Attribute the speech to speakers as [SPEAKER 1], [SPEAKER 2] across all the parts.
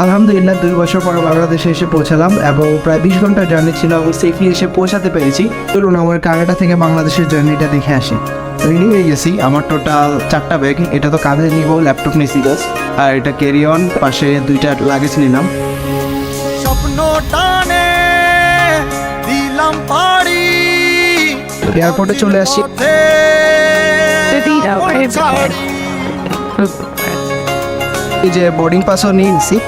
[SPEAKER 1] আলহামদুলিল্লাহ 2 বছর পর বাংলাদেশে এসে পৌঁছালাম এবং প্রায় 20 ঘন্টার জার্নি ছিল এবং সেফলি এসে পৌঁছাতে পেরেছি। চলুন আমার কানাডা থেকে বাংলাদেশের জার্নিটা দেখে আসি। রেডি হয়ে গেছি, আমার টোটাল 4টা ব্যাগ। এটা তো কাঁধে নিব, ল্যাপটপ নিয়েছি বাস, আর এটা ক্যারি অন, পাশে 2টা লাগেজ নিলাম। এয়ারপোর্টে চলে আসছি। এই যে বোর্ডিং পাসও নিয়ে নিছি।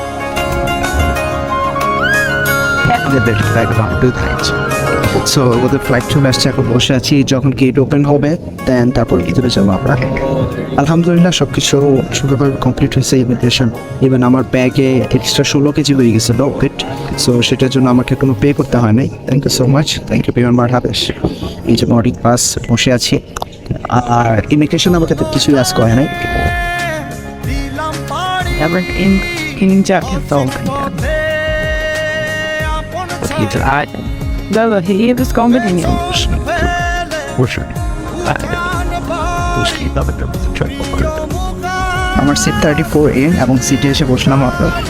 [SPEAKER 1] সো ওদের ফ্লাইট চলে আসছে, এখন বসে আছি। যখন গেট ওপেন হবে দেন তারপর ভিতরে যাবো আমরা। আলহামদুলিল্লাহ সব কিছু সুন্দরভাবে কমপ্লিট হয়েছে। ইমিগ্রেশন ইভেন আমার ব্যাগে এক্সট্রা 16 কেজি হয়ে গেছিলো ওয়েট, সো সেটার জন্য আমাকে কোনো পে করতে হয় নাই। Thank you so much, thank you payment বার হাবেশ। এই যে বোর্ডিং পাস, বসে আছি। আর ইমিগ্রেশন আমাকে তো কিছুই আজ করে নাই। আমার সিট 34A এবং সিটে এসে বসলাম।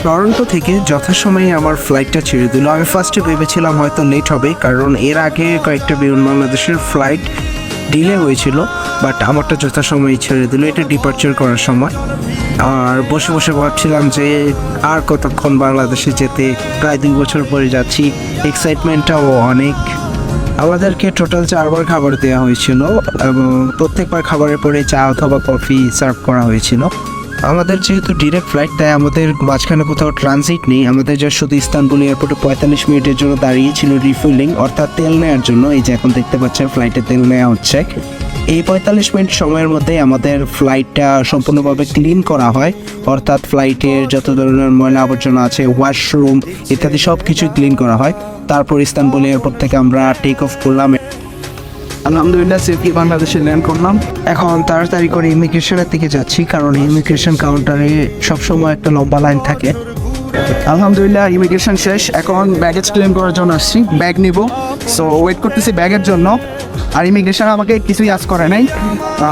[SPEAKER 1] টরন্টো থেকে যথাসময়ে আমার ফ্লাইটটা ছেড়ে দিল। আমি ফার্স্টে ভেবেছিলাম হয়তো লেট হবে, কারণ এর আগে কয়েকটা বিমান বাংলাদেশের ফ্লাইট ডিলে হয়েছিল, বাট আমারটা যথাসময়ে ছেড়ে দিল। এটা ডিপার্চার করার সময়। আর বসে বসে ভাবছিলাম যে আর কতক্ষণ বাংলাদেশে যেতে, প্রায় 2 বছর পরে যাচ্ছি। এক্সাইটমেন্টটাও অনেক। আমাদেরকে টোটাল 4বার খাবার দেওয়া হয়েছিল এবং প্রত্যেকবার খাবারের পরে চা অথবা কফি সার্ভ করা হয়েছিল। আমাদের যেহেতু ডিরেক্ট ফ্লাইট, তাই আমাদের মাঝখানে কোথাও ট্রানজিট নেই। আমাদের যা শুধু ইস্তানবুল এয়ারপোর্টে 45 মিনিটের জন্য দাঁড়িয়েছিল রিফিলিং, অর্থাৎ তেল নেওয়ার জন্য। এই যে এখন দেখতে পাচ্ছেন ফ্লাইটে তেল নেওয়া হচ্ছে। এই 45 মিনিট সময়ের মধ্যে আমাদের ফ্লাইটটা সম্পূর্ণভাবে ক্লিন করা হয়, অর্থাৎ ফ্লাইটের যত ধরনের ময়লা আবর্জনা আছে, ওয়াশরুম ইত্যাদি সব কিছুই ক্লিন করা হয়। তারপর ইস্তানবুল এয়ারপোর্ট থেকে আমরা টেক অফ করলাম। আলহামদুলিল্লাহ সেফলি বাংলাদেশে ল্যান্ড করলাম। এখন তাড়াতাড়ি করে ইমিগ্রেশনের দিকে যাচ্ছি, কারণ ইমিগ্রেশন কাউন্টারে সবসময় একটা লম্বা লাইন থাকে। আলহামদুলিল্লাহ ইমিগ্রেশন শেষ, এখন ব্যাগেজ ক্লেম করার জন্য আসছি। ব্যাগ নিব, সো ওয়েট করতেছি ব্যাগের জন্য। আর ইমিগ্রেশন আমাকে কিছুই আজ করে নাই,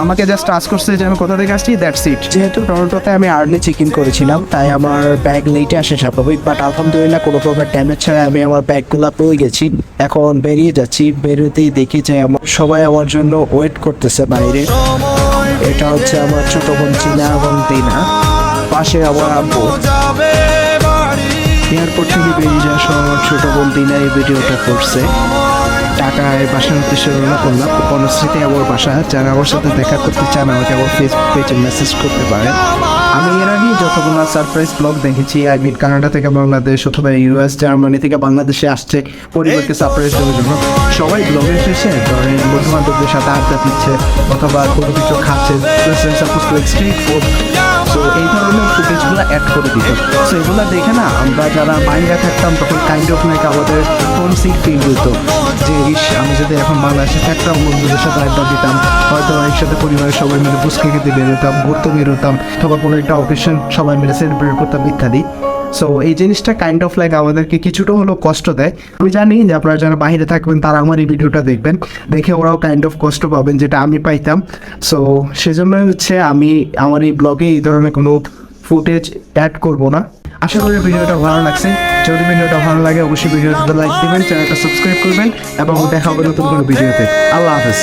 [SPEAKER 1] আমাকে জাস্ট আজ করছে যে আমি কোথা থেকে আসছি, দ্যাটস ইট। যেহেতু টরন্টোতে আমি আর্লি চেক ইন করেছিলাম, তাই আমার ব্যাগ লেটে আসে স্বাভাবিক, বাট আলহামদুলিল্লাহ কোনো প্রকার ড্যামেজ ছাড়া আমি আমার ব্যাগগুলো পেয়ে গেছি। এখন বেরিয়ে যাচ্ছি। বেরোতেই দেখি যে সবাই আমার জন্য ওয়েট করতেছে বাইরে। এটা হচ্ছে আমার ছোট বোন চিনা এবং দিনা, পাশে আমার আব্বু। এয়ারপোর্ট থেকে বেরিয়ে যাওয়ার সময় আমার ছোট বোন দিনা এই ভিডিওটা করছে। ঢাকায় বাসার উদ্দেশ্যে রওনা করলাম। বনশ্রীতে আমার বাসা। যারা আমার সাথে দেখা করতে চান আমাকে আমার ফেসবুক পেজে মেসেজ করতে পারেন। আমি এর আগে যতগুলো সারপ্রাইজ ব্লগ দেখেছি, আই মিন কানাডা থেকে বাংলাদেশ অথবা ইউএস জার্মানি থেকে বাংলাদেশে আসছে পরিবারকে সারপ্রাইজ দেওয়ার জন্য, সবাই ব্লগে শেষে ধরেন বন্ধু বান্ধবদের সাথে আড্ডা দিচ্ছে অথবা কোনো কিছু খাচ্ছে, স্ট্রিট ফুড। সো এই ধরনের ফুটেজগুলো অ্যাড করে দিত। সো এগুলো দেখে না আমরা যারা বাইরে থাকতাম তখন কাইন্ড অফ লাইক আমাদের হোম সিক ফিল হতো, যে আমি যদি এখন বাংলাদেশে থাকতাম, বন্ধুদের সাথে আড্ডা দিতাম, হয়তো একসাথে পরিবারের সবাই মিলে বুঝকে খেতে বেরোতাম, ঘুরতে বেরোতাম, অথবা কোনো একটা অকেশন সবাই মিলে সেলিব্রেট করতাম ইত্যাদি। সো এই জিনিসটা কাইন্ড অফ লাইক আমাদেরকে কিছুটা হলেও কষ্ট দেয়। আমি জানি যে আপনারা যারা বাইরে থাকবেন তারা আমার এই ভিডিওটা দেখবেন, দেখে ওরাও কাইন্ড অফ কষ্ট পাবেন যেটা আমি পাইতাম। সো সেজন্য হচ্ছে আমি আমার এই ব্লগে এই ধরনের কোনো ফুটেজ অ্যাড করব না। আশা করি ভিডিওটা ভালো লাগছে। যদি ভিডিওটা ভালো লাগে অবশ্যই ভিডিওতে লাইক দিবেন, চ্যানেলটা সাবস্ক্রাইব করবেন এবং দেখা হবে নতুন কোনো ভিডিওতে। আল্লাহ হাফেজ।